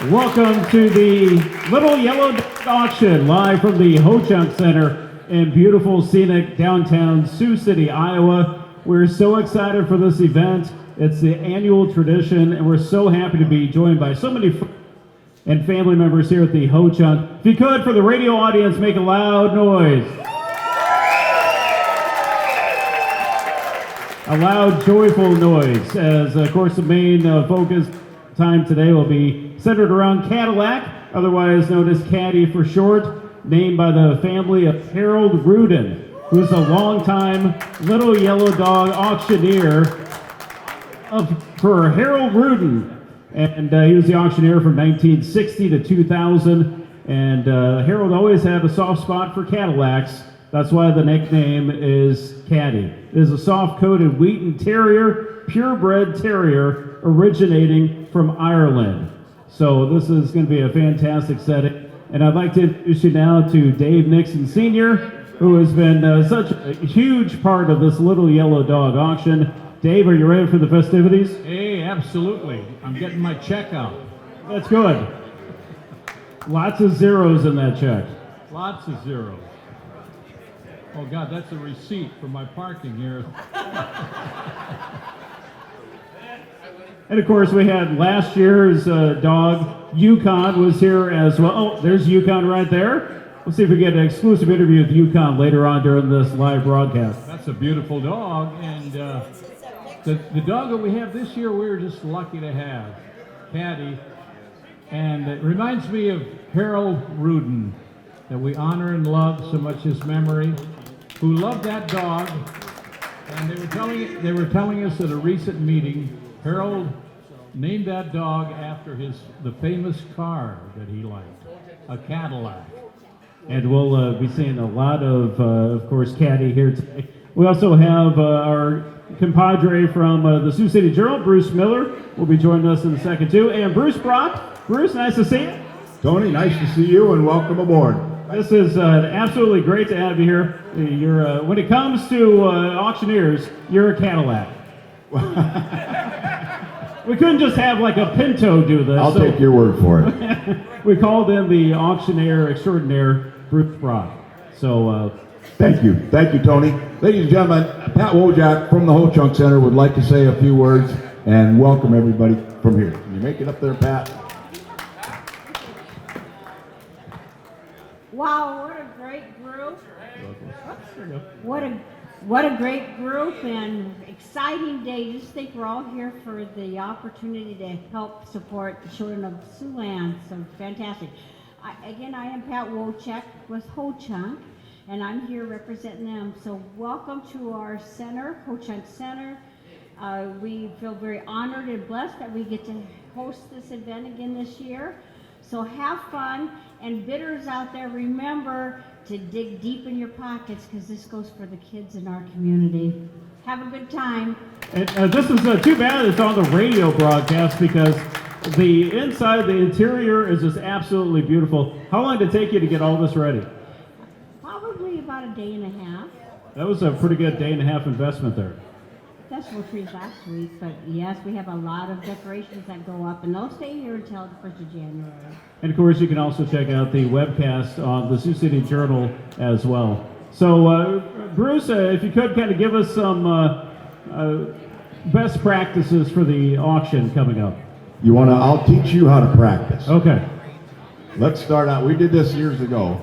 Welcome to the Little Yellow Dog auction, live from the Ho-Chunk Center in beautiful, scenic downtown Sioux City, Iowa. We're so excited for this event. It's the annual tradition, and we're so happy to be joined by so many friends and family members here at the Ho-Chunk. If you could, for the radio audience, make a loud noise. A loud, joyful noise, as of course the main focus time today will be centered around Cadillac, otherwise known as Cadi for short, named by the family of Harold Rudin, who's a longtime Little Yellow Dog auctioneer for Harold Rudin. And he was the auctioneer from 1960 to 2000, and Harold always had a soft spot for Cadillacs. That's why the nickname is Cadi. It is a soft-coated Wheaten Terrier, purebred terrier, originating from Ireland. So this is going to be a fantastic setting. And I'd like to introduce you now to Dave Nixon Sr., who has been such a huge part of this Little Yellow Dog auction. Dave, are you ready for the festivities? Hey, absolutely. I'm getting my check out. That's good. Lots of zeros in that check. Lots of zeros. Oh God, that's a receipt for my parking here. And of course, we had last year's dog, Yukon, was here as well. Oh, there's Yukon right there. We'll see if we get an exclusive interview with Yukon later on during this live broadcast. That's a beautiful dog, and the dog that we have this year, we're just lucky to have, Cadi. And it reminds me of Harold Rudin, that we honor and love so much his memory, who loved that dog. And they were telling us at a recent meeting, Harold named that dog after the famous car that he liked, a Cadillac. And we'll be seeing a lot of course, Cadi here today. We also have our compadre from the Sioux City Journal, Bruce Miller, will be joining us in a second too. And Bruce Brock. Bruce, nice to see you. Tony, nice to see you and welcome aboard. This is absolutely great to have you here. You're, when it comes to auctioneers, you're a Cadillac. We couldn't just have like a Pinto do this. I'll take your word for it. We called in the auctioneer extraordinaire, Bruce Brock. So thank you, Tony. Ladies and gentlemen, Pat Wojak from the Ho-Chunk Center would like to say a few words and welcome everybody from here. Can you make it up there, Pat? Wow, what a great group. What a great group and exciting day. Just think we're all here for the opportunity to help support the children of Siouxland. So fantastic. I am Pat Wojak with Ho-Chunk, and I'm here representing them. So welcome to our center, Ho-Chunk Center. We feel very honored and blessed that we get to host this event again this year. So have fun, and bidders out there, remember to dig deep in your pockets because this goes for the kids in our community. Have a good time. And this is too bad it's on the radio broadcast because the inside, the interior is just absolutely beautiful. How long did it take you to get all this ready? Probably about a day and a half. That was a pretty good day and a half investment there. Festival trees last week, but yes, we have a lot of decorations that go up, and they'll stay here until the 1st of January. And of course, you can also check out the webcast on the Sioux City Journal as well. So, Bruce, if you could kind of give us some best practices for the auction coming up. I'll teach you how to practice. Okay. Let's start out. We did this years ago,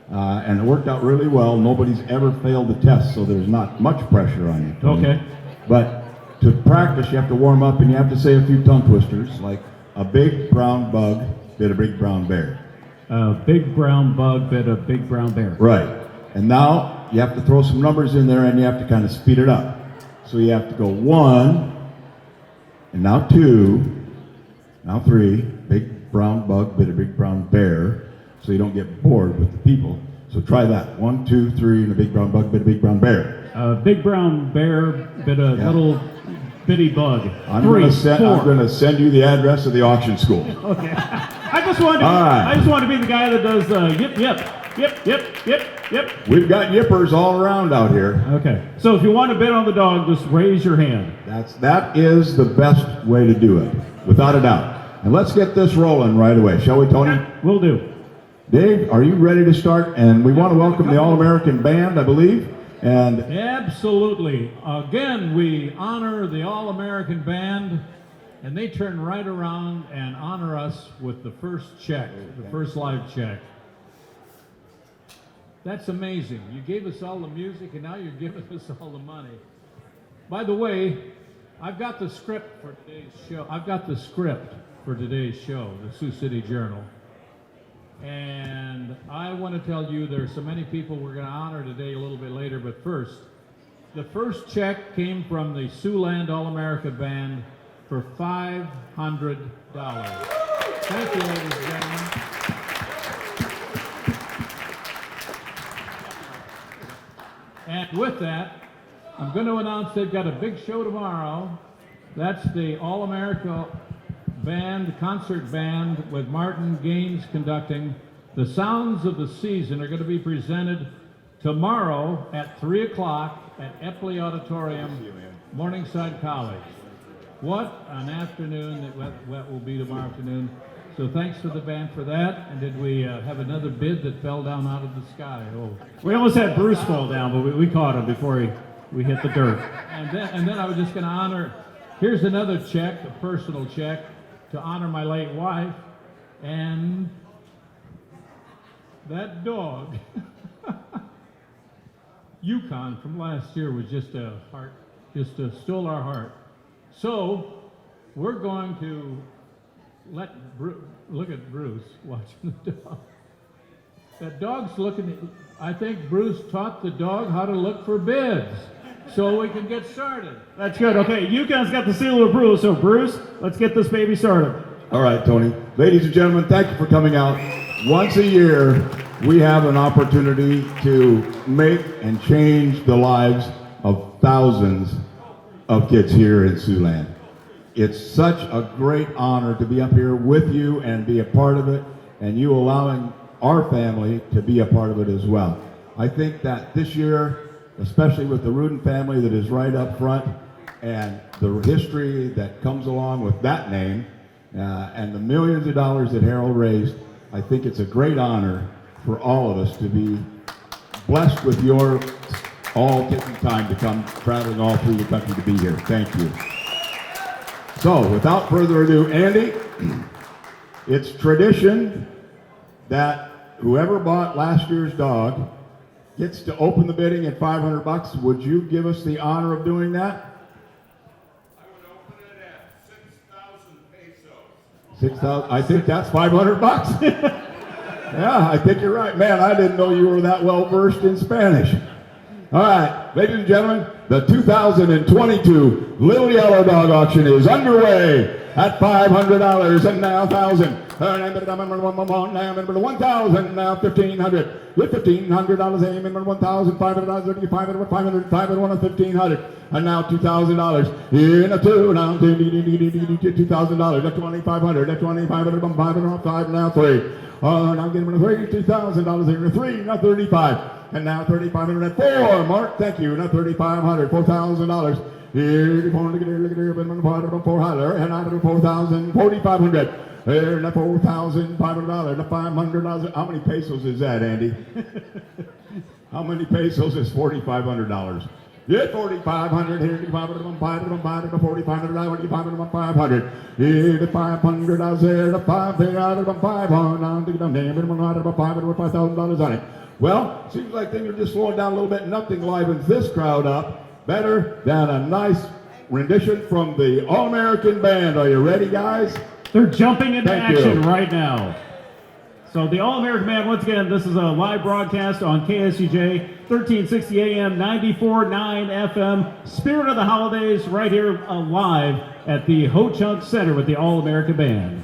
and it worked out really well. Nobody's ever failed the test, so there's not much pressure on you, Tony. Okay. But to practice, you have to warm up, and you have to say a few tongue twisters, like a big brown bug bit a big brown bear. A big brown bug bit a big brown bear. Right. And now you have to throw some numbers in there, and you have to kind of speed it up. So you have to go 1, and now 2, now 3. Big brown bug bit a big brown bear, so you don't get bored with the people. So try that. 1, 2, 3, and a big brown bug bit a big brown bear. A big brown bear bit a little bitty bug. I'm going to send you the address of the auction school. Okay. I just want to be the guy that does yip, yip, yip, yip, yip, yip. We've got yippers all around out here. Okay. So if you want to bid on the dog, just raise your hand. That is the best way to do it, without a doubt. and let's get this rolling right away, shall we, Tony? Will do. Dave, are you ready to start? And we want to welcome the All-American Band, I believe. And Absolutely. Again, we honor the All-American Band, and they turn right around and honor us with the first check, the first live check. That's amazing. You gave us all the music, and now you're giving us all the money. By the way, I've got the script for today's show. The Sioux City Journal. And I want to tell you there's so many people we're going to honor today a little bit later, but first, the first check came from the Siouxland All-America Band for $500. Thank you, ladies and gentlemen. And with that, I'm going to announce they've got a big show tomorrow. That's the All-America Band, concert band with Martin Gaines conducting. The Sounds of the Season are going to be presented tomorrow at 3 o'clock at Epley Auditorium, Morningside College. What an afternoon that will be tomorrow afternoon. So thanks to the band for that. And did we have another bid that fell down out of the sky? Oh. We almost had Bruce fall down, but we caught him before we hit the dirt. And then I was just going to honor, here's another check, a personal check, to honor my late wife, and that dog, Yukon from last year, was just stole our heart. So we're going to look at Bruce watching the dog. That dog's looking. I think Bruce taught the dog how to look for bids, so we can get started. That's good. Okay, Yukon's got the seal of approval, so Bruce, let's get this baby started. all right, Tony. Ladies and gentlemen, thank you for coming out. Once a year, we have an opportunity to make and change the lives of thousands of kids here in Siouxland. It's such a great honor to be up here with you and be a part of it, and you allowing our family to be a part of it as well. I think that this year, especially with the Rudin family that is right up front, and the history that comes along with that name, and the millions of dollars that Harold raised, I think it's a great honor for all of us to be blessed with your all taking time to come traveling all through the country to be here. Thank you. So, without further ado, Andy, it's tradition that whoever bought last year's dog gets to open the bidding at $500. Would you give us the honor of doing that? I would open it at 6,000 pesos. 6,000. I think that's $500. Yeah, I think you're right. Man, I didn't know you were that well versed in Spanish. All right, ladies and gentlemen, the 2022 Little Yellow Dog auction is underway at $500 and now 1,000. Number 1,000, now 1,500. With $1,500, aim in $1,500, $500, $500, $1,500, and now $2,000. In a two, now $2,000. At $2,500, at $2,500, $500, now three. Now getting rid of $2,000 here. Three, now 35. And now 3,500 at four. Mark, thank you. Now 3,500, $4,000. Here, look at here, $400, and now 4,000, 4,500. Here, now $4,500, now $500. How many pesos is that, Andy? How many pesos is $4,500? Yeah, 4,500 here, 500, 4,500, 500, here, the 500, I was there, the 500, 500, now to get down there, $500 on it. Well, seems like things are just slowing down a little bit. Nothing livens this crowd up better than a nice rendition from the All-American Band. Are you ready, guys? They're jumping into Thank action you. right now. So the All-American Band, once again, this is a live broadcast on KSUJ, 1360 AM, 94.9 FM, Spirit of the Holidays, right here live at the Ho-Chunk Center with the All-American Band.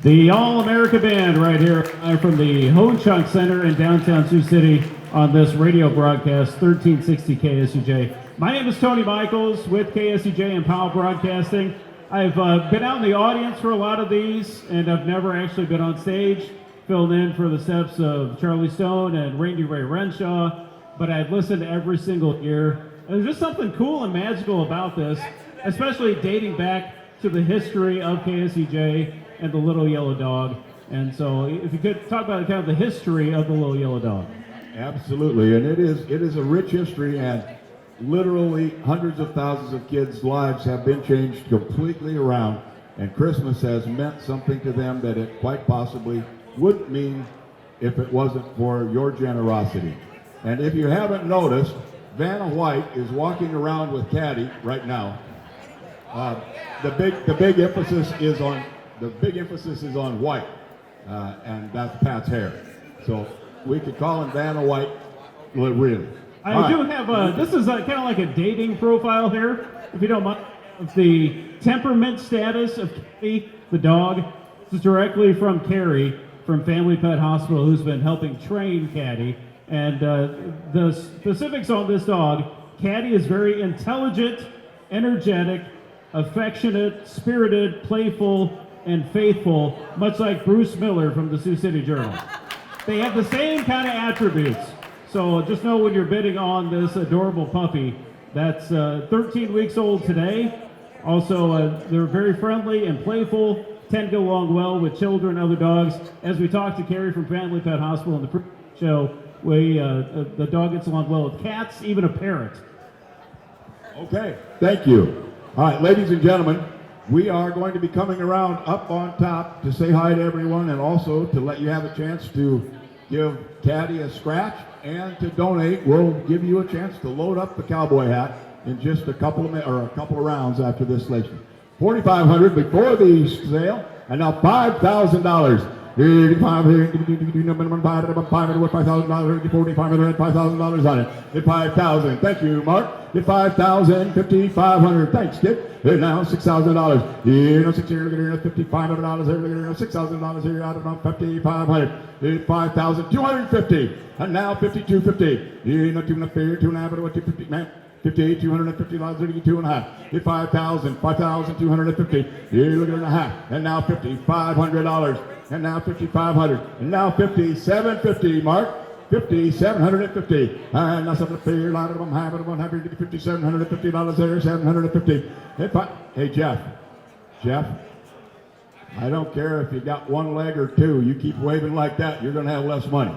The All-America Band right here from the Ho Chunk Center in downtown Sioux City on this radio broadcast, 1360 KSUJ. My name is Tony Michaels with KSUJ and Powell Broadcasting. I've been out in the audience for a lot of these, and I've never actually been on stage, filled in for the steps of Charlie Stone and Randy Ray Renshaw, but I've listened to every single year. And there's just something cool and magical about this, especially dating back to the history of KSUJ and the Little Yellow Dog. And so if you could talk about kind of the history of the Little Yellow Dog. Absolutely, and it is a rich history, and literally hundreds of thousands of kids' lives have been changed completely around, and Christmas has meant something to them that it quite possibly wouldn't mean if it wasn't for your generosity. And if you haven't noticed, Vanna White is walking around with Cadi right now. The big emphasis is on white, and that's Pat's hair. So we could call him Vanna White, really. I do have this is kind of like a dating profile here, if you don't mind. The temperament status of Cadi, the dog. This is directly from Carrie from Family Pet Hospital, who's been helping train Cadi. And the specifics on this dog: Cadi is very intelligent, energetic, affectionate, spirited, playful, and faithful, much like Bruce Miller from the Sioux City Journal. They have the same kind of attributes. So just know when you're bidding on this adorable puppy, that's 13 weeks old today. Also, they're very friendly and playful, tend to go along well with children and other dogs. As we talked to Carrie from Family Pet Hospital in the pre-show, the dog gets along well with cats, even a parrot. Okay, thank you. All right, ladies and gentlemen, we are going to be coming around up on top to say hi to everyone, and also to let you have a chance to give Cadi a scratch and to donate. We'll give you a chance to load up the cowboy hat in just a couple of rounds after this selection. $4,500 before the sale, and now $5,000. $5,000 on it. Hit 5,000. Thank you, Mark. Hit 5,000. 5,500. Thanks, Dick. Hit now $6,000. Here, $5,500. Here, $6,000. Here, out of $5,500. Hit 5,250. And now $5,250. Here, not too much fair. 2.5. What 250, man? $5,250, 32.5. Hit 5,000, 5,250. Here, look at it, a half. And now $5,500. And now $5,500. And now $5,750, Mark. $5,750. And now something fair, a lot of them have it, $5,750 there, $750. Hey, Jeff, I don't care if you got one leg or two. You keep waving like that, you're going to have less money.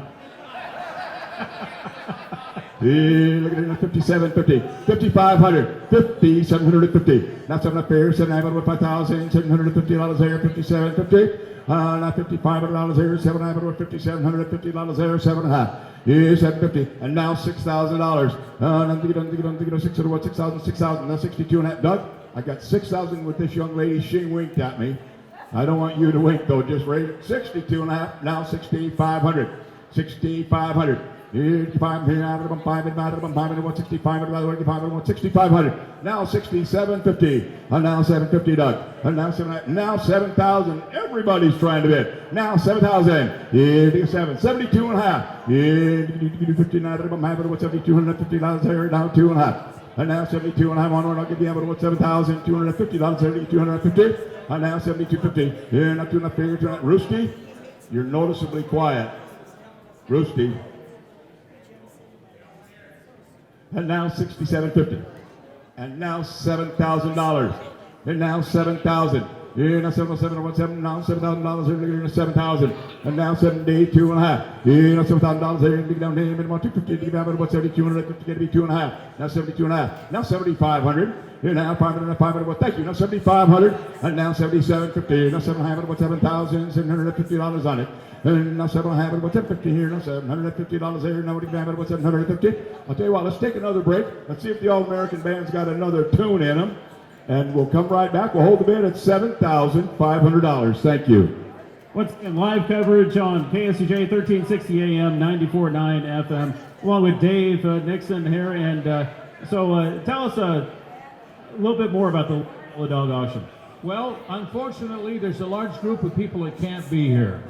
Hey, look at it, $5,750, $5,500, $5,750. Now something fair, $7,500, $750 there, $5,750. Now $5,500 here, $750 there, $7.5. Here's $750, and now $6,000. $6,000, now $62.5. Doug, I got $6,000 with this young lady. She winked at me. I don't want you to wink though. Just raise it. $62.5. Now $6,500. $6,500. $6,500. Now $6,750. And now $750, Doug. And now $7,000. Everybody's trying to bid. Now $7,000. $72.5. $7,250 there. Now $2.5. And now $72.5 on one. I'll give you $7,250 there. $250. And now $72.50. Here, not too enough figure tonight. Roosty, you're noticeably quiet. Roosty. And now $6,750. And now $7,000. And now $7,000. Here now $7,717. Now $7,000. Here $7,000. And now $72.5. Here now $7,000. Here dig down here. Minimum $250. Give out about $7,250. Get to be $2.5. Now $72.5. Now $7,500. Here now $500. Well, thank you. Now $7,500. And now $7,750. Now $7,500. About $7,750 on it. And now $7,500. About $750 here. Now $750 there. Now about $750. I'll tell you what. Let's take another break. Let's see if the All-American Band's got another tune in them. And we'll come right back. We'll hold the bid at $7,500. Thank you. Once again, live coverage on KSUJ 1360 AM, 94.9 FM, along with Dave Nixon here. And so tell us a little bit more about the Little Dog auction. Well, unfortunately, there's a large group of people that can't be here.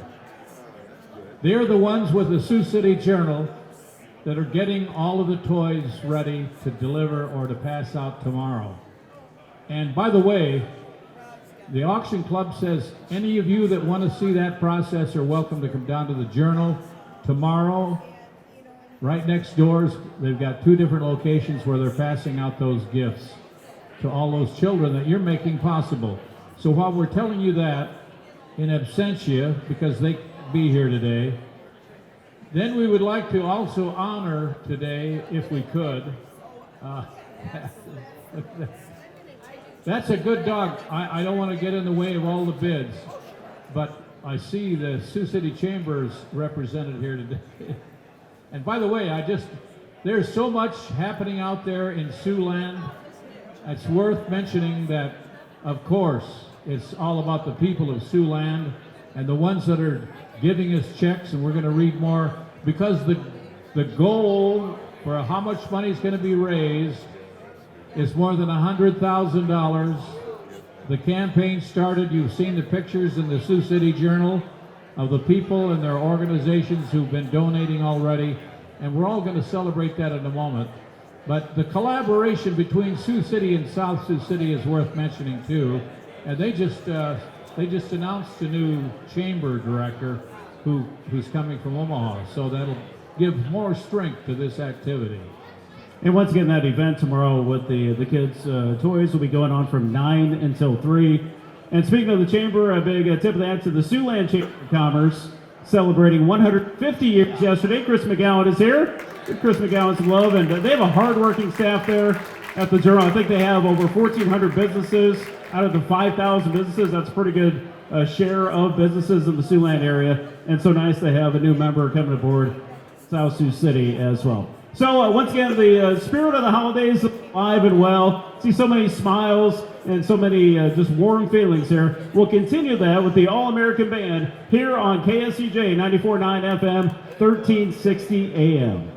They're the ones with the Sioux City Journal that are getting all of the toys ready to deliver or to pass out tomorrow. And by the way, the auction club says any of you that want to see that process are welcome to come down to the Journal tomorrow. Right next doors, they've got 2 different locations where they're passing out those gifts to all those children that you're making possible. So while we're telling you that in absentia, because they can't be here today, then we would like to also honor today, if we could, that's a good dog. I don't want to get in the way of all the bids, but I see the Sioux City Chambers represented here today. And by the way, there's so much happening out there in Siouxland. It's worth mentioning that, of course, it's all about the people of Siouxland and the ones that are giving us checks, and we're going to read more, because the goal for how much money is going to be raised is more than $100,000. The campaign started. You've seen the pictures in the Sioux City Journal of the people and their organizations who've been donating already, and we're all going to celebrate that in a moment. But the collaboration between Sioux City and South Sioux City is worth mentioning too. And they just announced a new chamber director who's coming from Omaha, so that'll give more strength to this activity. And once again, that event tomorrow with the kids' toys will be going on from 9 until 3. And speaking of the chamber, a big tip of the hat to the Siouxland Chamber of Commerce, celebrating 150 years yesterday. Chris McGowan is here. Give Chris McGowan some love, and they have a hard-working staff there at the Journal. I think they have over 1,400 businesses out of the 5,000 businesses. That's a pretty good share of businesses in the Siouxland area, and so nice to have a new member coming aboard South Sioux City as well. So once again, the spirit of the holidays is alive and well. See so many smiles and so many just warm feelings here. We'll continue that with the All-American Band here on KSCJ 94.9 FM, 1360 AM.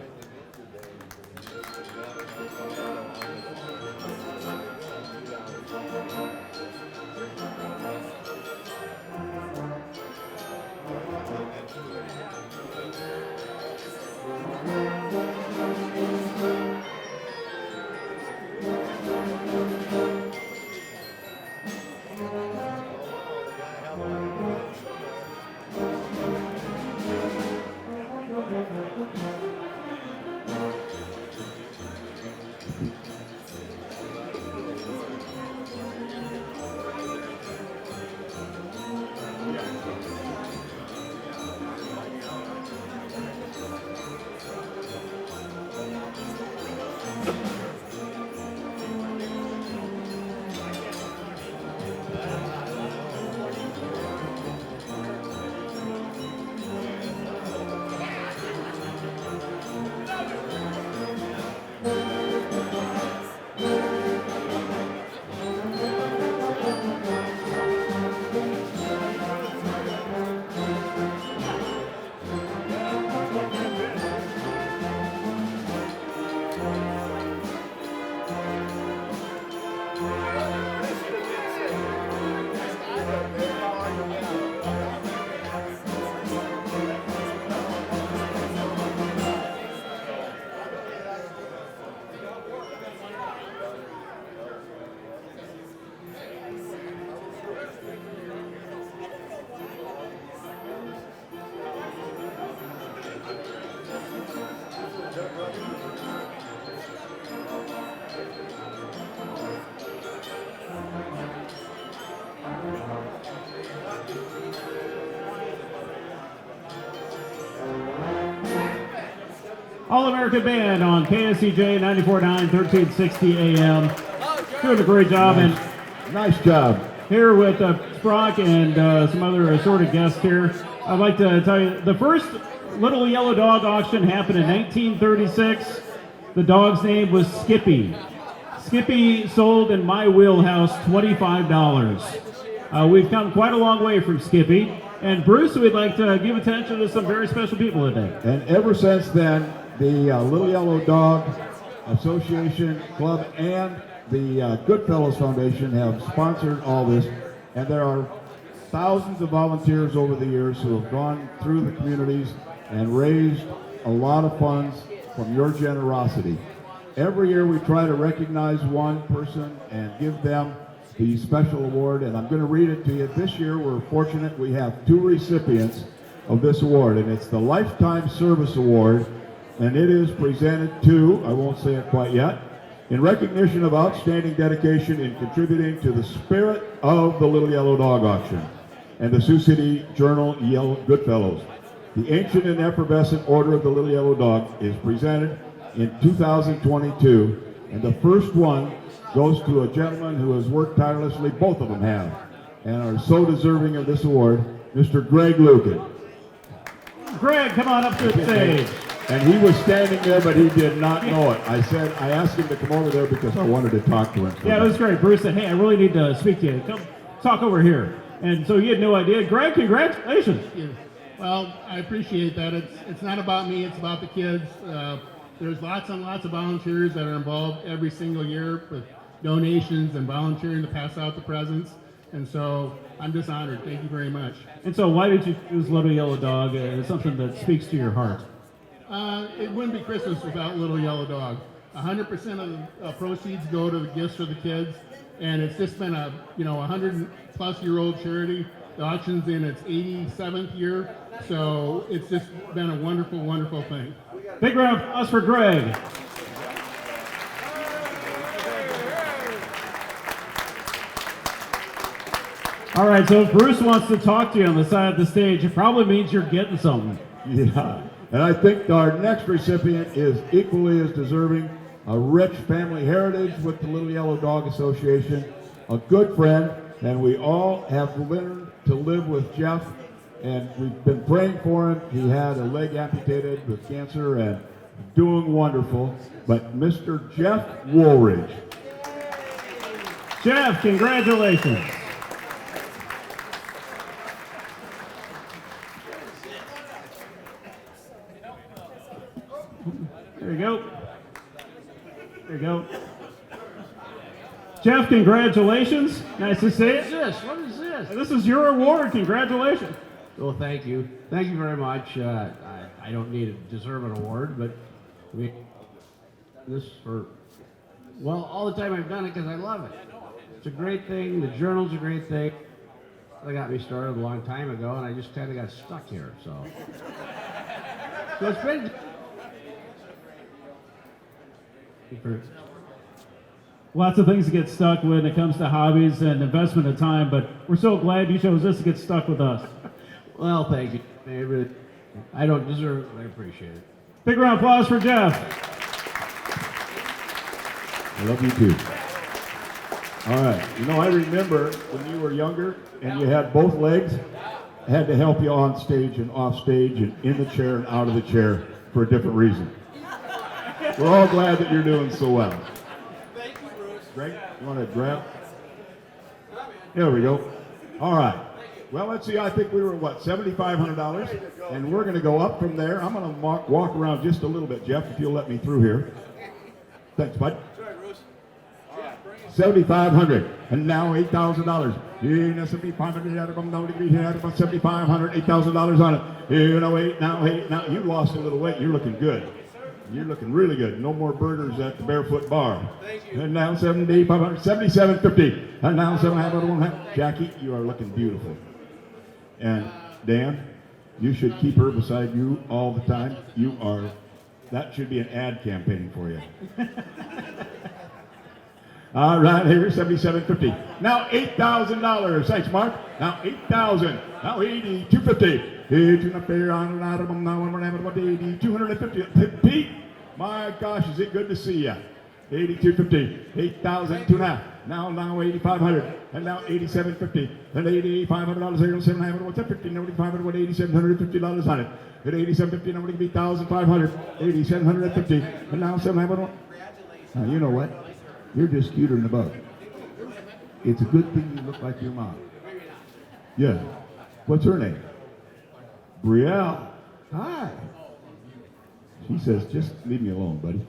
All-American Band on KSCJ 94.9, 1360 AM. Doing a great job. And Nice job. here with Brock and some other assorted guests here. I'd like to tell you, the first Little Yellow Dog auction happened in 1936. The dog's name was Skippy. Skippy sold in my wheelhouse $25. We've come quite a long way from Skippy. And Bruce, we'd like to give attention to some very special people today. And ever since then, the Little Yellow Dog Association Club and the Goodfellows Foundation have sponsored all this, and there are thousands of volunteers over the years who have gone through the communities and raised a lot of funds from your generosity. Every year we try to recognize one person and give them the special award, and I'm going to read it to you. This year we're fortunate we have 2 recipients of this award, and it's the Lifetime Service Award, and it is presented to, I won't say it quite yet, in recognition of outstanding dedication in contributing to the spirit of the Little Yellow Dog auction and the Sioux City Journal Goodfellows. The ancient and effervescent Order of the Little Yellow Dog is presented in 2022, and the first one goes to a gentleman who has worked tirelessly, both of them have, and are so deserving of this award, Mr. Greg Lucan. Greg, come on up to the stage. And he was standing there, but he did not know it. I asked him to come over there because I wanted to talk to him. Yeah, it was great. Bruce said, hey, I really need to speak to you. Come talk over here. And so you had no idea. Greg, congratulations. Well, I appreciate that. It's not about me, it's about the kids. There's lots and lots of volunteers that are involved every single year with donations and volunteering to pass out the presents. And so I'm just honored. Thank you very much. And so why did you choose Little Yellow Dog as something that speaks to your heart? It wouldn't be Christmas without Little Yellow Dog. 100% of the proceeds go to the gifts for the kids, and it's just been a 100-plus-year-old charity. The auction's in its 87th year, so it's just been a wonderful, wonderful thing. Big round of applause for Greg. All right, so if Bruce wants to talk to you on the side of the stage, it probably means you're getting something. Yeah, and I think our next recipient is equally as deserving. A rich family heritage with the Little Yellow Dog Association, a good friend, and we all have learned to live with Jeff, and we've been praying for him. He had a leg amputated with cancer and doing wonderful, but Mr. Jeff Woolridge. Jeff, congratulations. There you go. There you go. Jeff, congratulations. Nice to see you. What is this? What is this? This is your award. Congratulations. Well, thank you. Thank you very much. I don't need to deserve an award, but I mean, this for, well, all the time I've done it because I love it. It's a great thing. The journal's a great thing. They got me started a long time ago, and I just kind of got stuck here. So it's been. Lots of things to get stuck when it comes to hobbies and investment of time, but we're so glad you chose this to get stuck with us. Well, thank you. I don't deserve it, but I appreciate it. Big round of applause for Jeff. I love you too. All right. I remember when you were younger and you had both legs, I had to help you on stage and off stage and in the chair and out of the chair for a different reason. We're all glad that you're doing so well. Thank you, Bruce. Greg, you want to grab? There we go. All right. Well, let's see. I think we were at, $7,500? And we're going to go up from there. I'm going to walk around just a little bit, Jeff, if you'll let me through here. Thanks, bud. Sorry, Bruce. All right. $7,500. And now $8,000. $7,500, $8,000 on it. Now you lost a little weight. You're looking good. You're looking really good. No more burgers at the Barefoot Bar. Thank you. And now $7,500, $7,750. And now $7,500. Jackie, you are looking beautiful. And Dan, you should keep her beside you all the time. That should be an ad campaign for you. All right, here's $7,750. Now $8,000. Thanks, Mark. Now $8,000. Now $8,250. $250. Pete, my gosh, is it good to see you? $8,250. $8,000. 2.5. Now $8,500. And now $8,750. And $8,500. $7,500. What's that? $1,500. $8,750 on it. At $8,750, I'm going to give you $1,500. $8,750. And now $7,500. Now you know what? You're just cuter than a bug. It's a good thing you look like your mom. Yeah. What's her name? Brielle. Hi. She says, just leave me alone, buddy.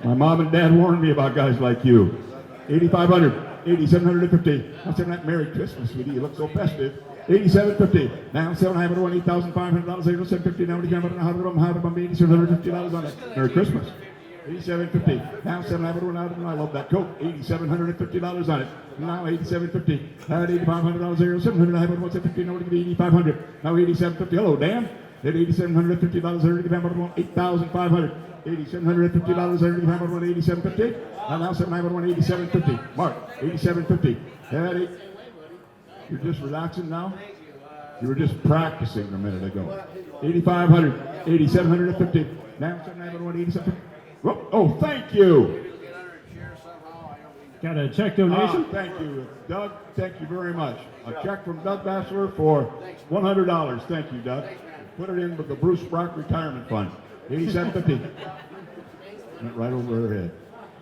My mom and dad warned me about guys like you. $8,500, $8,750. Now 7 Merry Christmas, sweetie. You look so festive. $8,750. Now 7 $8,500. $750. Now $8,750 on it. Merry Christmas. $8,750. Now 7 I love that coat. $8,750 on it. Now $8,750. Now $8,500. $700. Now $8,500. Now $8,750. Hello, Dan. At $8,750. $8,500. $8,750. $8,750. Now 7 $8,750. Mark. $8,750. You're just relaxing now? You were just practicing a minute ago. $8,500. $8,750. Now 7 $8,750. Oh, thank you. Got a check donation? Thank you, Doug. Thank you very much. A check from Doug Bassler for $100. Thank you, Doug. Put it in with the Bruce Brock Retirement Fund. $8,750. Went right over her head.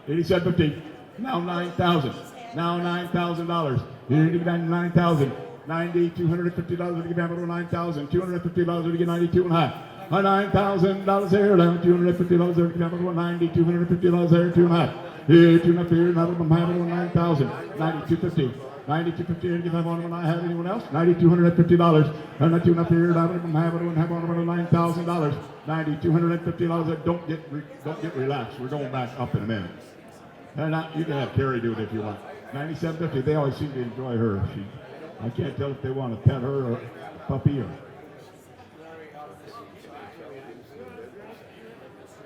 $8,750. Now $9,000. Now $9,000. Here to get down to $9,000. $9,250 to get down to $9,000. $250 to get 92 and a half. $9,000 there, down $250 there, $9,250 there, 2 and a half. Here, 2 and a half here, now I'm having $9,000. $9,250. $9,250 to have on when I have anyone else. $9,250. And that 2 and a half here, now I'm having $9,000. $9,250. Don't get relaxed. We're going back up in a minute. And you can have Carrie do it if you want. $9,750. They always seem to enjoy her. I can't tell if they want to pet her or a puppy or.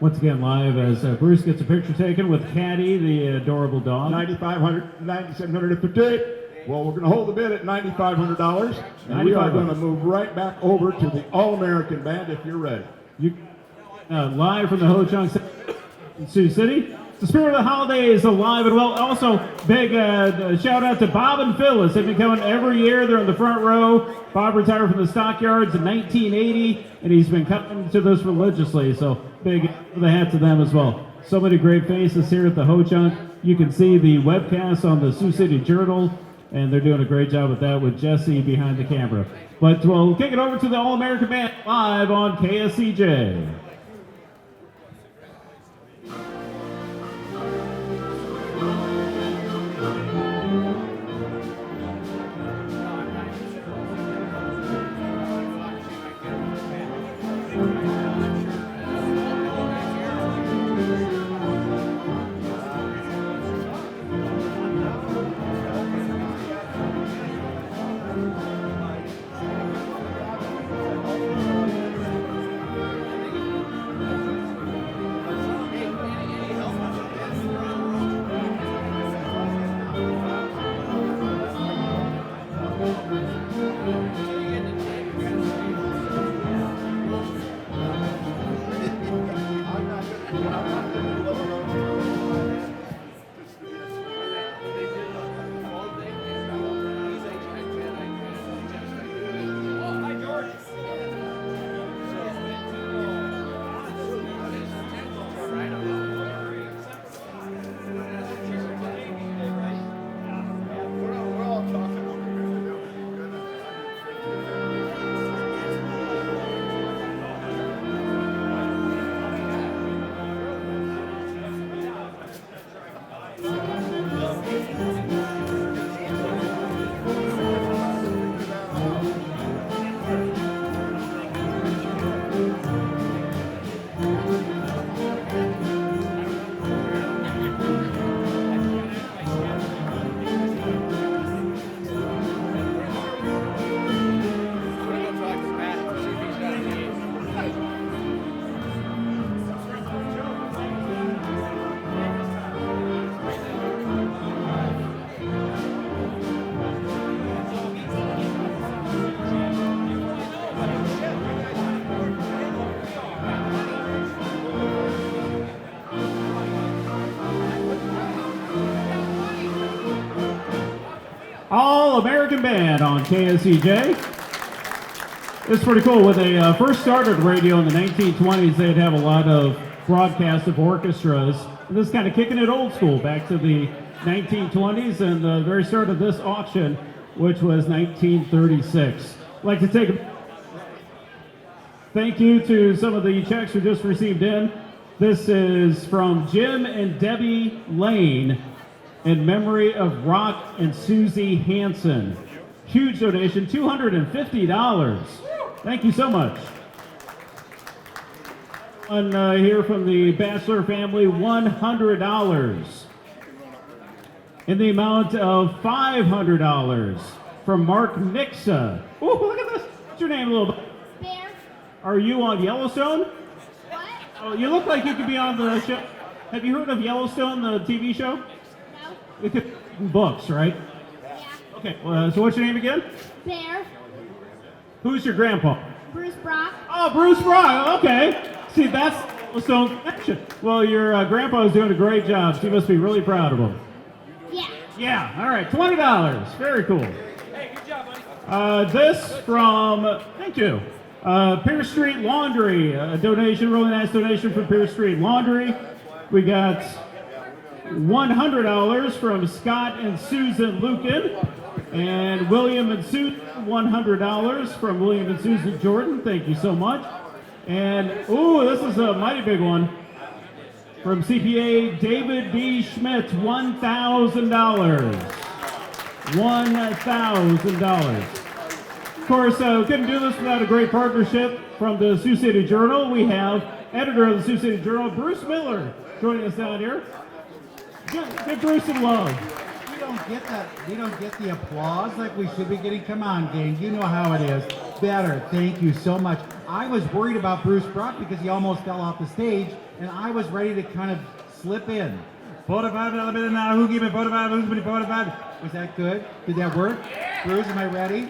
Once again, live as Bruce gets a picture taken with Cadi, the adorable dog. $9,500, $9,750. Well, we're going to hold the bid at $9,500, and we are going to move right back over to the All-American Band if you're ready. Live from the Ho-Chunk in Sioux City. The spirit of the holidays alive and well. Also, big shout out to Bob and Phyllis. They've been coming every year. They're in the front row. Bob retired from the Stockyards in 1980, and he's been coming to this religiously. So big for the hat to them as well. So many great faces here at the Ho-Chunk. You can see the webcast on the Sioux City Journal, and they're doing a great job with that with Jesse behind the camera. But we'll kick it over to the All-American Band live on KSCJ. All-American Band on KSCJ. It's pretty cool. When they first started radio in the 1920s, they'd have a lot of broadcasts of orchestras. And this is kind of kicking it old school back to the 1920s and the very start of this auction, which was 1936. I'd like to take a thank you to some of the checks we just received in. This is from Jim and Debbie Lane in memory of Rock and Susie Hansen. Huge donation, $250. Thank you so much. One here from the Bachelor family, $100. In the amount of $500 from Mark Nixa. Ooh, look at this. What's your name, little? Bear. Are you on Yellowstone? What? Oh, you look like you could be on the show. Have you heard of Yellowstone, the TV show? No. It's in books, right? Yeah. Okay, so what's your name again? Bear. Who's your grandpa? Bruce Brock. Oh, Bruce Brock. Okay. See, that's Yellowstone connection. Well, your grandpa is doing a great job. So you must be really proud of him. Yeah. Yeah. All right. $20. Very cool. Hey, good job, buddy. This from, thank you, Pierce Street Laundry. A donation, really nice donation from Pierce Street Laundry. We got $100 from Scott and Susan Lucan. And William and Susan, $100 from William and Susan Jordan. Thank you so much. And, ooh, this is a mighty big one. From CPA David D. Schmidt, $1,000. $1,000. Of course, couldn't do this without a great partnership from the Sioux City Journal. We have editor of the Sioux City Journal, Bruce Miller, joining us down here. Give Bruce some love. We don't get the applause like we should be getting. Come on, gang. You know how it is. Better. Thank you so much. I was worried about Bruce Brock because he almost fell off the stage, and I was ready to kind of slip in. 45 minutes now. Who gave me 45? Who's been 45? Was that good? Did that work? Bruce, am I ready?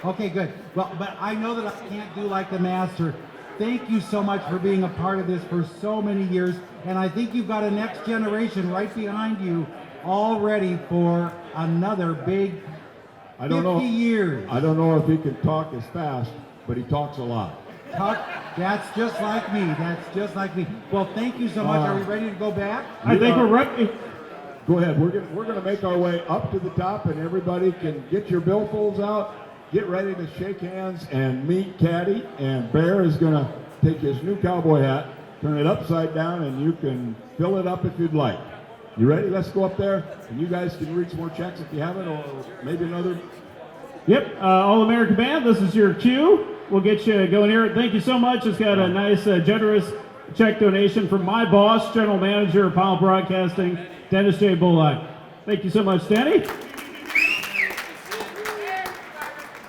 Okay, good. Well, but I know that I can't do like the master. Thank you so much for being a part of this for so many years, and I think you've got a next generation right behind you all ready for another big 50 years. I don't know if he can talk as fast, but he talks a lot. That's just like me. That's just like me. Well, thank you so much. Are we ready to go back? I think we're ready. Go ahead. We're gonna make our way up to the top, and everybody can get your billfolds out. Get ready to shake hands and meet Cadi. And Bear is gonna take his new cowboy hat, turn it upside down, and you can fill it up if you'd like. You ready? Let's go up there, and you guys can read some more checks if you haven't, or maybe another. Yep, All-American Band, this is your cue. We'll get you going here. Thank you so much. It's got a nice, generous check donation from my boss, General Manager of Powell Broadcasting, Dennis J. Bullock. Thank you so much, Danny.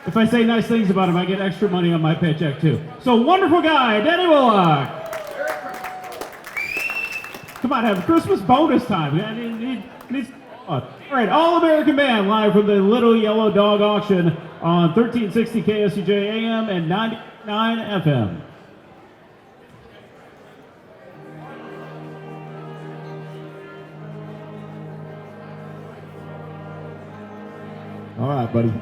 If I say nice things about him, I get extra money on my paycheck, too. So, wonderful guy, Danny Bullock. Come on, have a Christmas bonus time. All right, All-American Band, live from the Little Yellow Dog auction on 1360 KSCJ AM and 99 FM. All right, buddy.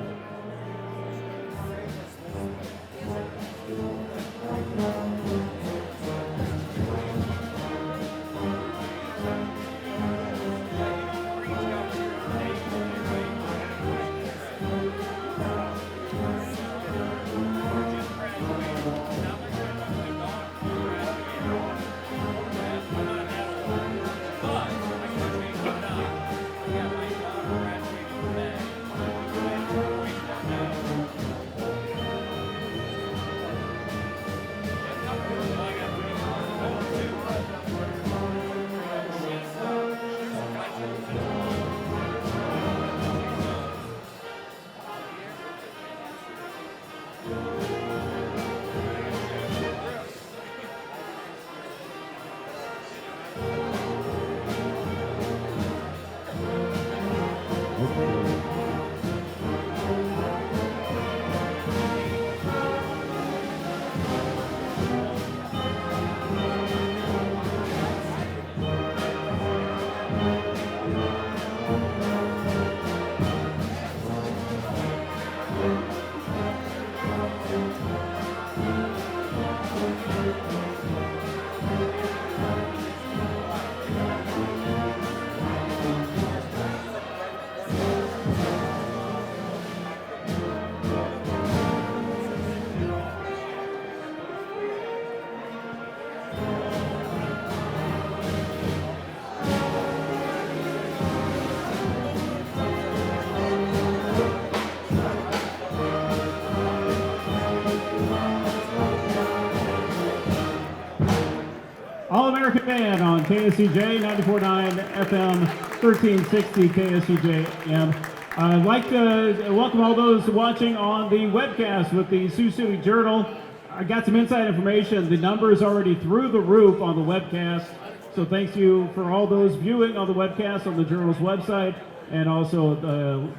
Band on KSCJ 94.9 FM, 1360 KSCJ AM. I'd like to welcome all those watching on the webcast with the Sioux City Journal. I got some inside information. The number is already through the roof on the webcast. So thanks you for all those viewing on the webcast on the Journal's website, and also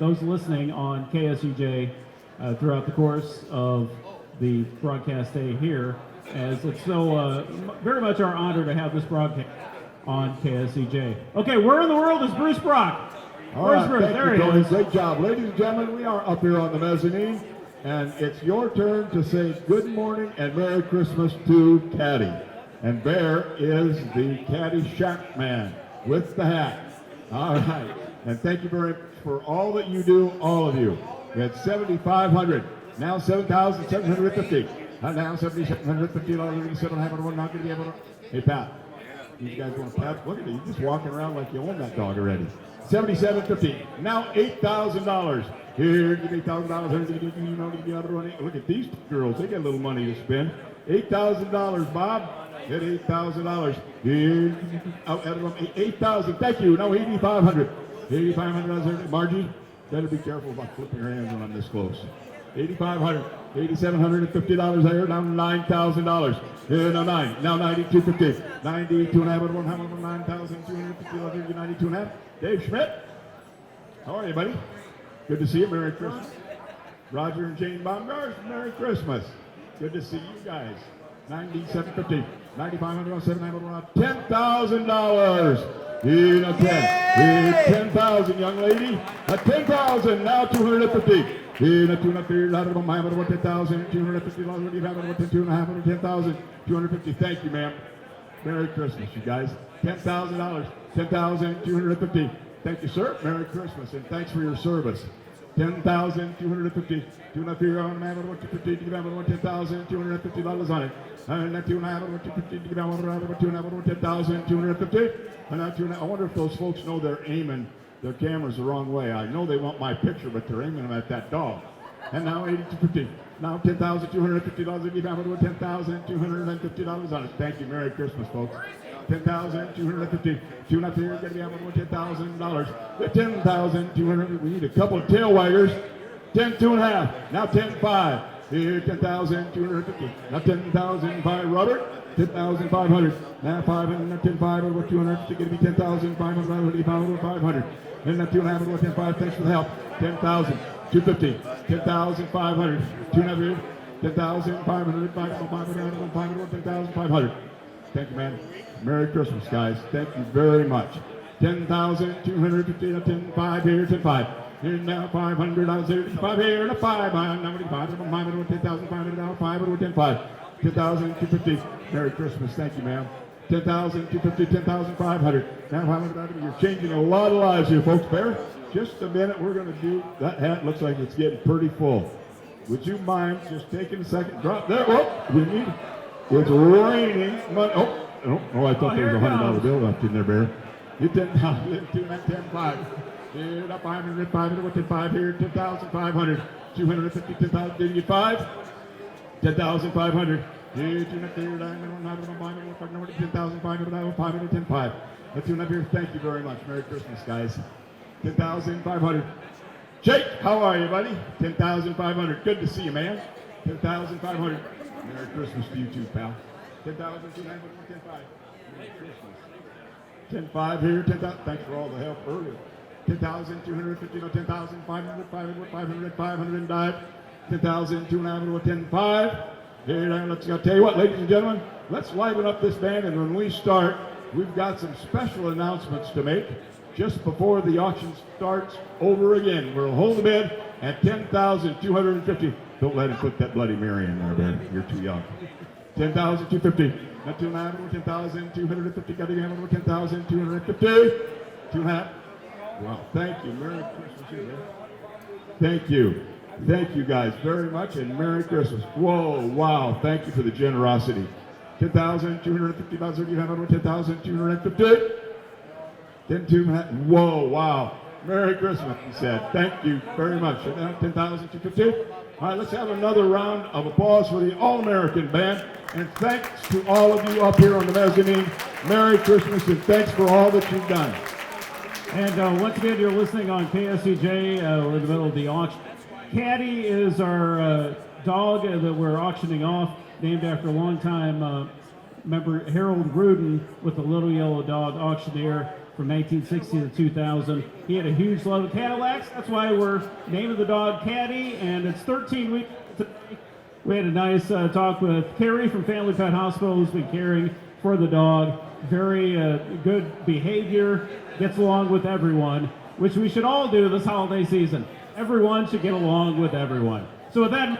those listening on KSCJ throughout the course of the broadcast day here, as it's so very much our honor to have this broadcast on KSCJ. Okay, where in the world is Bruce Brock? Where's Bruce? There he is. Great job. Ladies and gentlemen, we are up here on the mezzanine, and it's your turn to say good morning and Merry Christmas to Cadi. And there is the Cadi Shack Man with the hat. All right. And thank you very much for all that you do, all of you. We had 7,500, now 7,750. Now $7,750. We're not going to be able to. Hey, Pat, you guys want to pat? Look at you. You're just walking around like you own that dog already. $7,750. Now $8,000. Here, give me $1,000. Look at these girls. They got a little money to spend. $8,000, Bob. Get $8,000. Here, out at $8,000. Thank you. Now $8,500. $8,500. Margie, better be careful about flipping your hands when I'm this close. $8,500. $8,750 there. Now $9,000. Here, now $92,50. $92,500. $9,250. $92,500. Dave Schmidt. How are you, buddy? Good to see you. Merry Christmas. Roger and Jane Baumgars. Merry Christmas. Good to see you guys. $97.50. $9,500. $10,000. In a 10. $10,000, young lady. A $10,000. Now $250. In a $250. $250. Thank you, ma'am. Merry Christmas, you guys. $10,000. $10,250. Thank you, sir. Merry Christmas, and thanks for your service. $10,250. $250 on the man with $10,250 on it. And that $10,250. And I wonder if those folks know they're aiming their cameras the wrong way. I know they want my picture, but they're aiming them at that dog. And now $82.50. Now $10,250. $10,250 on it. Thank you. Merry Christmas, folks. $10,250. $10,000. $10,200. We need a couple of tail waggers. 10.5. Now 10.5. Here, $10,250. Now $10,005. Robert. $10,500. Now 500. Now 10.5 over 250. Going to be $10,500. $500. And now 2.5 over 10.5. Thanks for the help. $10,000. $250. $10,500. $200. $10,500. $10,500. Thank you, man. Merry Christmas, guys. Thank you very much. $10,250. 10.5 here. 10.5. Here now 500. I was here. 5 here. And a 5. I'm now 5. 10,500. Now 5 over 10.5. 10,250. Merry Christmas. Thank you, ma'am. 10,250. 10,500. Now 500. You're changing a lot of lives here, folks. Bear. Just a minute. We're going to do that hat. Looks like it's getting pretty full. Would you mind just taking a second? Drop there. Oh, we need. It's raining money. Oh, I thought there was a $100 bill left in there, Bear. You 10,000, 10,500. Here, up 500, 500, 10,500 here, 10,500. 250, 10,000, did you get 5? 10,500. Here, 10,500, 10,500. Let's do another here. Thank you very much. Merry Christmas, guys. 10,500. Jake, how are you, buddy? 10,500. Good to see you, man. 10,500. Merry Christmas to you too, pal. 10,200, 10,500. Merry Christmas. 10,500 here, 10,000. Thanks for all the help earlier. 10,250, 10,500, 500, 505. 10,200, 10,500. Here, let's go. Tell you what, ladies and gentlemen, let's liven up this band, and when we start, we've got some special announcements to make just before the auction starts over again. We'll hold the bid at 10,250. Don't let him put that Bloody Mary in there, Ben. You're too young. 10,250. Now 10,250. Got to be able to 10,250. 2.5. Wow. Thank you. Merry Christmas, man. Thank you. Thank you guys very much, and Merry Christmas. Whoa, wow. Thank you for the generosity. 10,250. 10,250. 10,250. Whoa, wow. Merry Christmas, he said. Thank you very much. 10,250. All right, let's have another round of applause for the All-American Band. And thanks to all of you up here on the mezzanine Merry Christmas, and thanks for all that you've done. And once again, you're listening on KSCJ. We're in the middle of the auction. Cadi is our dog that we're auctioning off, named after a longtime member Harold Rudin with the Little Yellow Dog auctioneer from 1960 to 2000. He had a huge love of Cadillacs. That's why we're naming the dog Cadi, and it's 13 weeks today. We had a nice talk with Carrie from Family Pet Hospital, who's been caring for the dog. Very good behavior, gets along with everyone, which we should all do this holiday season. Everyone should get along with everyone. So with that,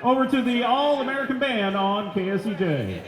over to the All-American Band on KSCJ.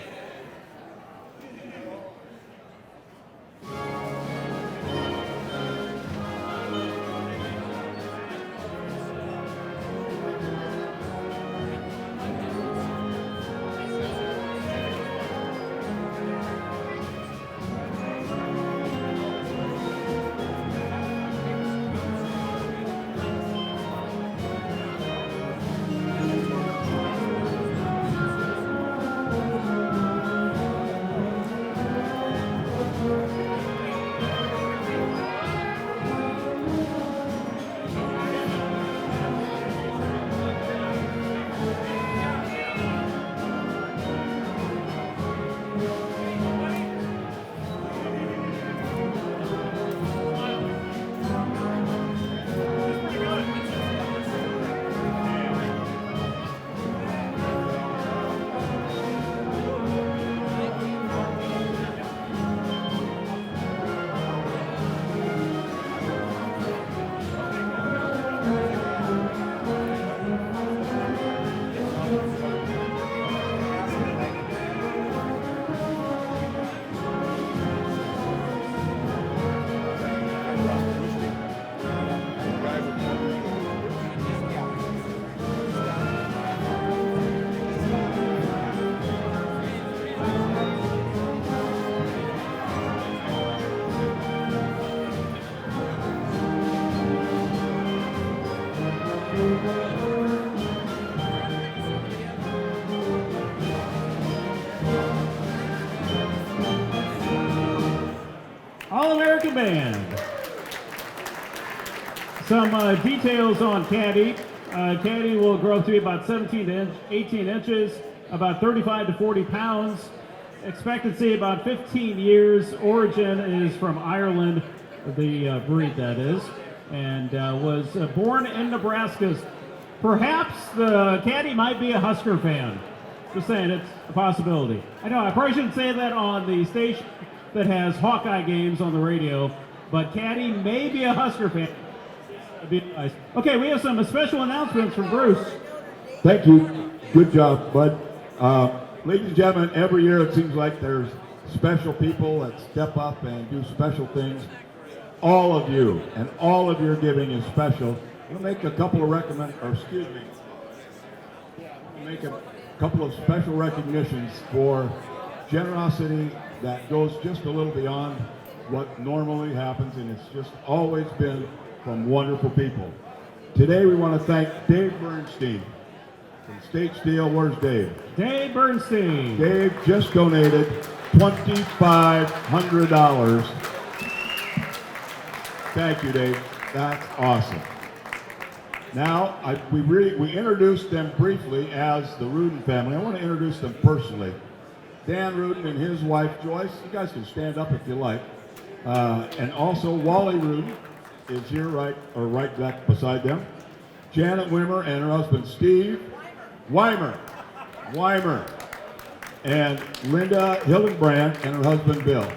All-American Band. Some details on Cadi. Cadi will grow up to be about 17 to 18 inches, about 35 to 40 pounds. Expectancy about 15 years. Origin is from Ireland, the breed that is, and was born in Nebraska. Perhaps the Cadi might be a Husker fan. Just saying, it's a possibility. I know I probably shouldn't say that on the station that has Hawkeye games on the radio, but Cadi may be a Husker fan. That'd be nice. Okay, we have some special announcements from Bruce. Thank you. Good job, bud. Ladies and gentlemen, every year it seems like there's special people that step up and do special things. All of you and all of your giving is special. We'll make a couple of make a couple of special recognitions for generosity that goes just a little beyond what normally happens, and it's just always been from wonderful people. Today we want to thank Dave Bernstein from State Steel. Where's Dave? Dave Bernstein. Dave just donated $2,500. Thank you, Dave. That's awesome. Now, we introduced them briefly as the Rudin family. I want to introduce them personally. Dan Rudin and his wife, Joyce. You guys can stand up if you like. And also Wally Rudin is here right back beside them. Janet Wimmer and her husband, Steve. Weimer. And Linda Hildenbrand and her husband, Bill.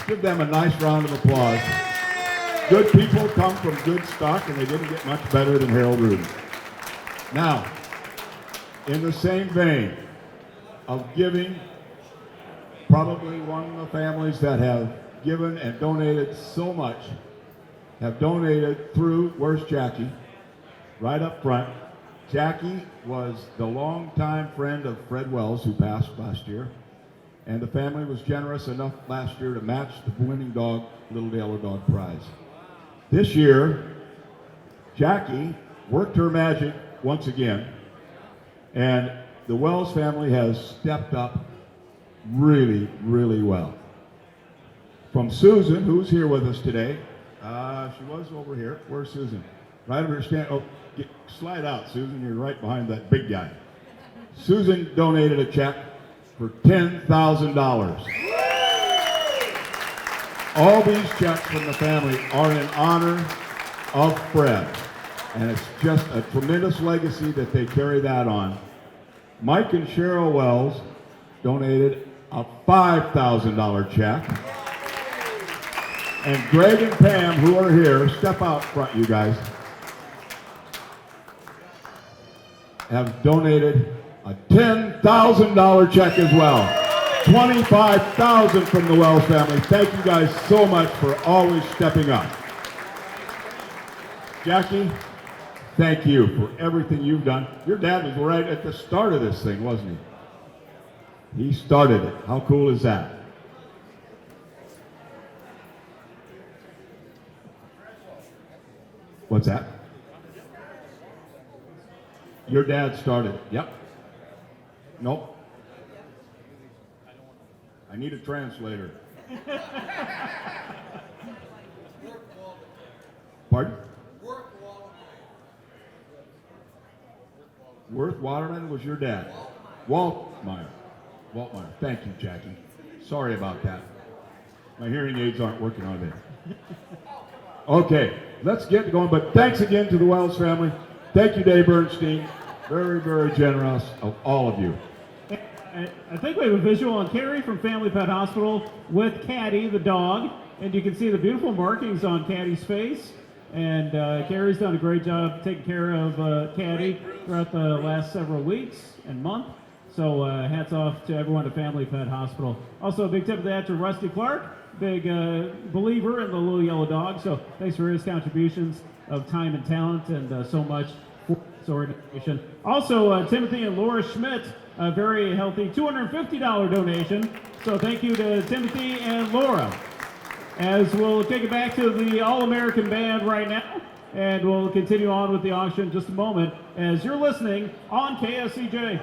Give them a nice round of applause. Good people come from good stock, and they didn't get much better than Harold Rudin. Now, in the same vein of giving, probably one of the families that have given and donated so much, have donated through, where's Jackie? Right up front. Jackie was the longtime friend of Fred Wells, who passed last year, and the family was generous enough last year to match the winning dog, Little Yellow Dog prize. This year, Jackie worked her magic once again, and the Wells family has stepped up really, really well. from Susan, who's here with us today. She was over here. Where's Susan? Right over here. Stand. Oh, slide out, Susan. You're right behind that big guy. Susan donated a check for $10,000. All these checks from the family are in honor of Fred. And it's just a tremendous legacy that they carry that on. Mike and Cheryl Wells donated a $5,000 check. And Greg and Pam, who are here, step out front, you guys, have donated a $10,000 check as well. $25,000 from the Wells family. Thank you guys so much for always stepping up. Jackie, thank you for everything you've done. Your dad was right at the start of this thing, wasn't he? He started it. How cool is that? What's that? Your dad started it. Yep. Nope. I need a translator. Pardon? Worth Waterman was your dad. Walt Meyer. Thank you, Jackie. Sorry about that. My hearing aids aren't working, are they? Okay, let's get going. But thanks again to the Wells family. Thank you, Dave Bernstein. Very, very generous of all of you. I think we have a visual on Carrie from Family Pet Hospital with Cadi, the dog. And you can see the beautiful markings on Cadi's face. And Carrie's done a great job taking care of Cadi throughout the last several weeks and month. So hats off to everyone at Family Pet Hospital. Also, a big tip of the hat to Rusty Clark, big believer in the Little Yellow Dog. So thanks for his contributions of time and talent and so much for this organization. Also, Timothy and Laura Schmidt, a very healthy $250 donation. So thank you to Timothy and Laura. As we'll kick it back to the All-American Band right now, and we'll continue on with the auction in just a moment as you're listening on KSCJ.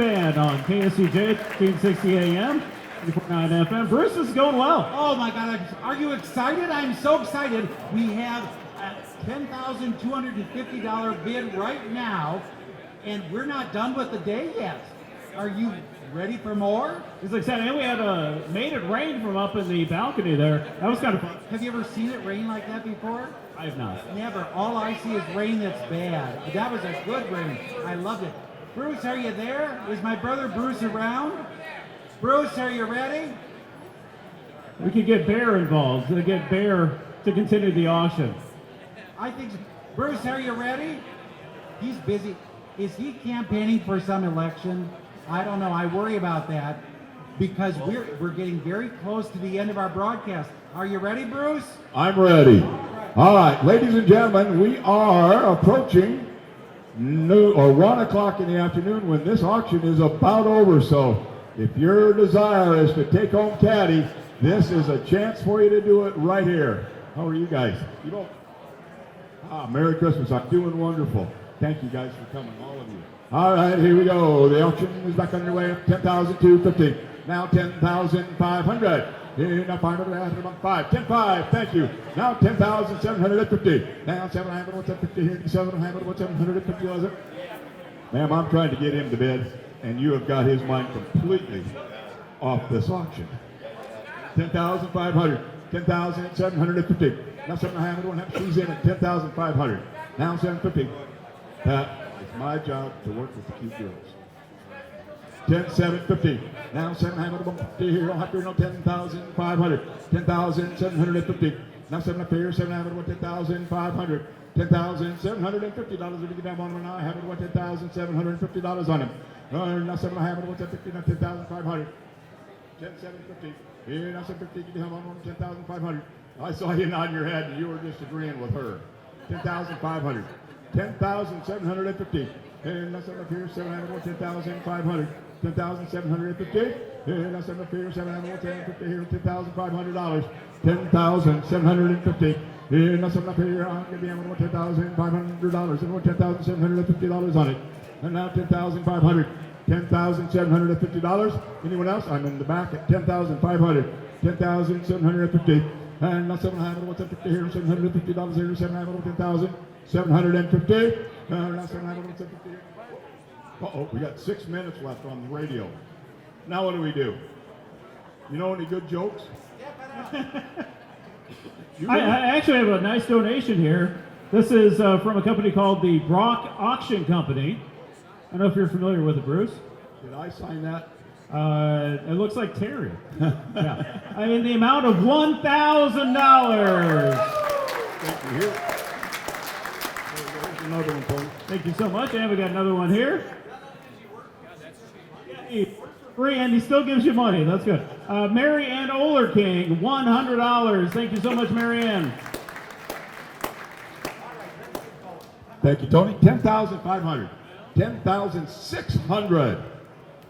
Band on KSCJ 1560 AM, 94.9 FM. Bruce, this is going well. Oh my God, are you excited? I'm so excited. We have a $10,250 bid right now, and we're not done with the day yet. Are you ready for more? It's exciting. And we had made it rain from up in the balcony there. That was kind of fun. Have you ever seen it rain like that before? I have not. Never. All I see is rain that's bad. That was a good rain. I loved it. Bruce, are you there? Is my brother Bruce around? Bruce, are you ready? We could get Bear involved. To get Bear to continue the auction. I think so. Bruce, are you ready? He's busy. Is he campaigning for some election? I don't know. I worry about that because we're getting very close to the end of our broadcast. Are you ready, Bruce? I'm ready. All right, ladies and gentlemen, we are approaching 1 o'clock in the afternoon when this auction is about over. So if your desire is to take home Cadi, this is a chance for you to do it right here. How are you guys? You know, Merry Christmas. I'm doing wonderful. Thank you guys for coming, all of you. All right, here we go. The auction is back underway. 10,250. Now 10,500. Now 500, 10,500. Thank you. Now 10,750. Now 700, what's 50 here? 700, what's 750? Was it? Ma'am, I'm trying to get him to bid, and you have got his mind completely off this auction. 10,500. 10,750. Now 700, she's in at 10,500. Now 750. That is my job to work with the cute girls. 10,750. Now 750 here. I'll have to know 10,500. 10,750. Now 7 up here. 700. 10,500. $10,750. If you get down one now, I have it. $10,750 on him. Now 700. What's that? 50. Now 10,500. 10,750. Here now 750. Get down on 10,500. I saw you nodding your head, and you were just agreeing with her. 10,500. 10,750. And that's up here, 700, 10,500. 10,750. And that's up here, 700, 10,500 here, $10,500. 10,750. And that's up here, I'll give you $10,500 and $10,750 on it. And now 10,500. $10,750. Anyone else? I'm in the back at 10,500. 10,750. And now 700, what's that 50 here? $750 here, 700, 10,750. Now 700, what's that 50 here? Uh-oh, we got 6 minutes left on the radio. Now what do we do? You know any good jokes? I actually have a nice donation here. This is from a company called the Brock Auction Company. I don't know if you're familiar with it, Bruce. Did I sign that? It looks like Terry. Yeah. I mean, the amount of $1,000. Thank you. Here. There's another one, folks. Thank you so much. And we got another one here. Free, and he still gives you money. That's good. Mary Ann Olerking, $100. Thank you so much, Mary Ann. Thank you, Tony. 10,500. 10,600.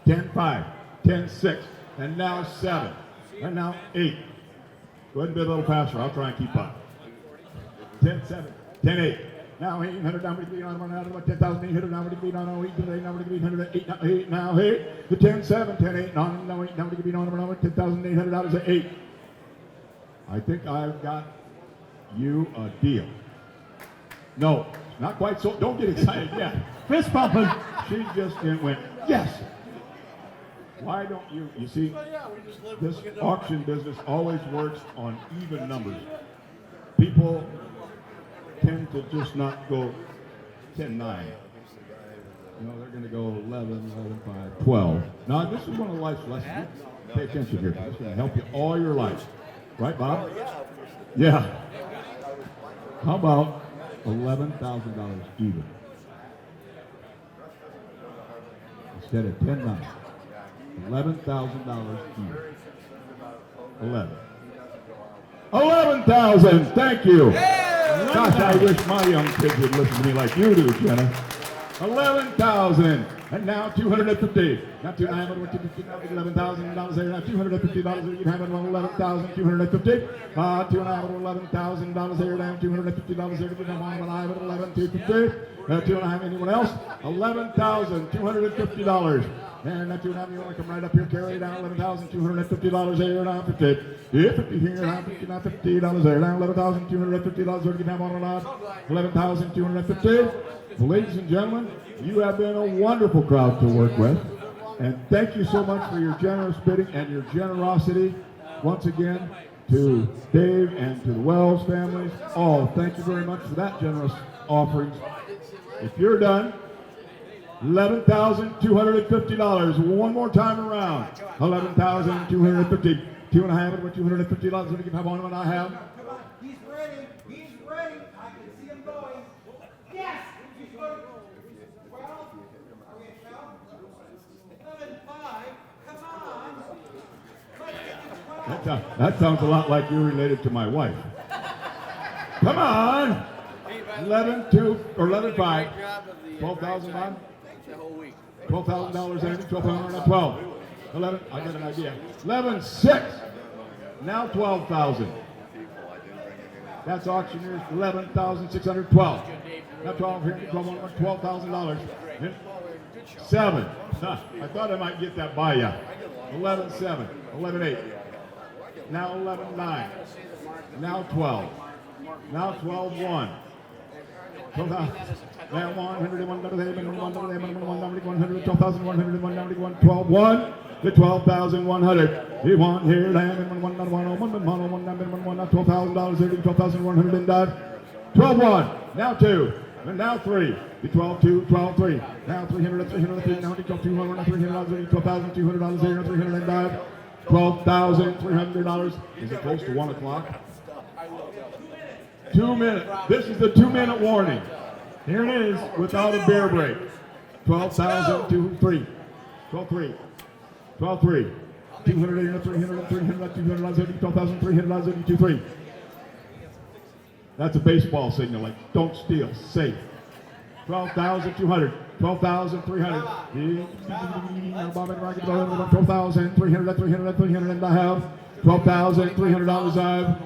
10,500. 10,600. And now 7. And now 8. Go ahead and bid a little faster. I'll try and keep up. 10,700. 10,800. Now 800. Now we can be on 10,800. Now we can be on 800. Now we can be 800. Now 8. The 10,700. 10,800. Now we can be on $10,800 at 8. I think I've got you a deal. No, not quite so. Don't get excited yet. Fist pumping. She just went, yes. Why don't you? You see, this auction business always works on even numbers. People tend to just not go 10-9. You know, they're going to go 11, 5, 12. Now, this is one of life's lessons. Pay attention here. It's going to help you all your life. Right, Bob? Yeah. How about $11,000 even? Instead of 10-9. $11,000 even. 11,000. Thank you. Gosh, I wish my young kids would listen to me like you do, Jenna. 11,000. And now 250. Now 250. Now $11,000 there. Now $250. You can have it on 11,250. $11,000 there. Now $250 there. You can have it on 11,250. Anyone else? $11,250. And that you you want to come right up here, carry it down, $11,250 there, now 50. Yeah, 50 here, now 50, now $50 there, now $11,250. What do you have on or not? $11,250. Ladies and gentlemen, you have been a wonderful crowd to work with. And thank you so much for your generous bidding and your generosity. Once again, to Dave and to the Wells families. Oh, thank you very much for that generous offerings. If you're done, $11,250. One more time around. $11,250. 2.5 with $250. What do you have on him? I have. Come on, he's ready. He's ready. I can see him going. Yes, he's going. 12. Are we at 12? 11.5. Come on. That sounds a lot like you're related to my wife. Come on. 11.2 or 11.5. 12,000 on. $12,000 Andy. 12,000 11. I got an idea. 11.6. Now 12,000. That's auctioneers. 11,612. Now 12 here. $12,000. 7. I thought I might get that by you. 11.7. 11.8. Now 11.9. Now 12. Now 12.1. Now 101, 12,101, to 12,100. He want here, land, $12,000, $12,100, 12.1, now 2, and now 3, to 12.2, 12.3, now 300, 303, now 12,200, $300, $12,200, $305, $12,300. Is it close to 1 o'clock? 2 minutes. This is the 2-minute warning. Here it is without a beer break. 12,203. 12,3. 12,3. 200, 300, 300, 200, 12,300, 23. That's a baseball signal, like don't steal, safe. 12,200. 12,300. 12,300, 300, 300, and I have $12,300 I have.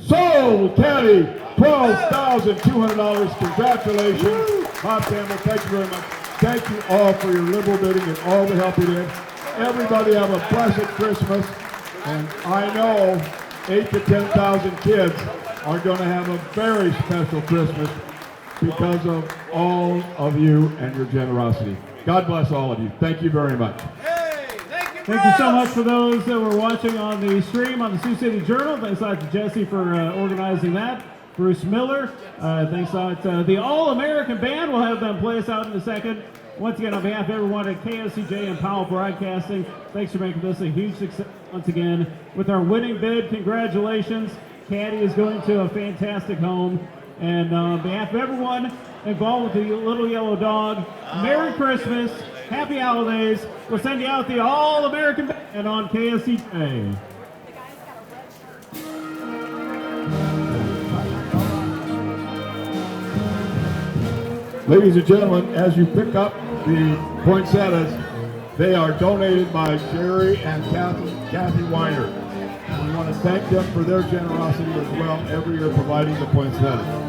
Sold, Cadi, $12,200. Congratulations. Bob Campbell, thank you very much. Thank you all for your liberal bidding and all the help you did. Everybody have a blessed Christmas. And I know 8,000 to 10,000 kids are going to have a very special Christmas because of all of you and your generosity. God bless all of you. Thank you very much. Thank you so much for those that were watching on the stream on the Sioux City Journal. Thanks a lot to Jesse for organizing that. Bruce Miller. Thanks a lot to the All-American Band. We'll have them play us out in a second. Once again, on behalf of everyone at KSCJ and Powell Broadcasting, thanks for making this a huge success once again. With our winning bid, congratulations. Cadi is going to a fantastic home. And on behalf of everyone involved with the Little Yellow Dog, Merry Christmas. Happy holidays. We'll send you out the All-American Band on KSCJ. Ladies and gentlemen, as you pick up the poinsettias, they are donated by Sherry and Kathy Weiner. We want to thank them for their generosity as well every year providing the poinsettias.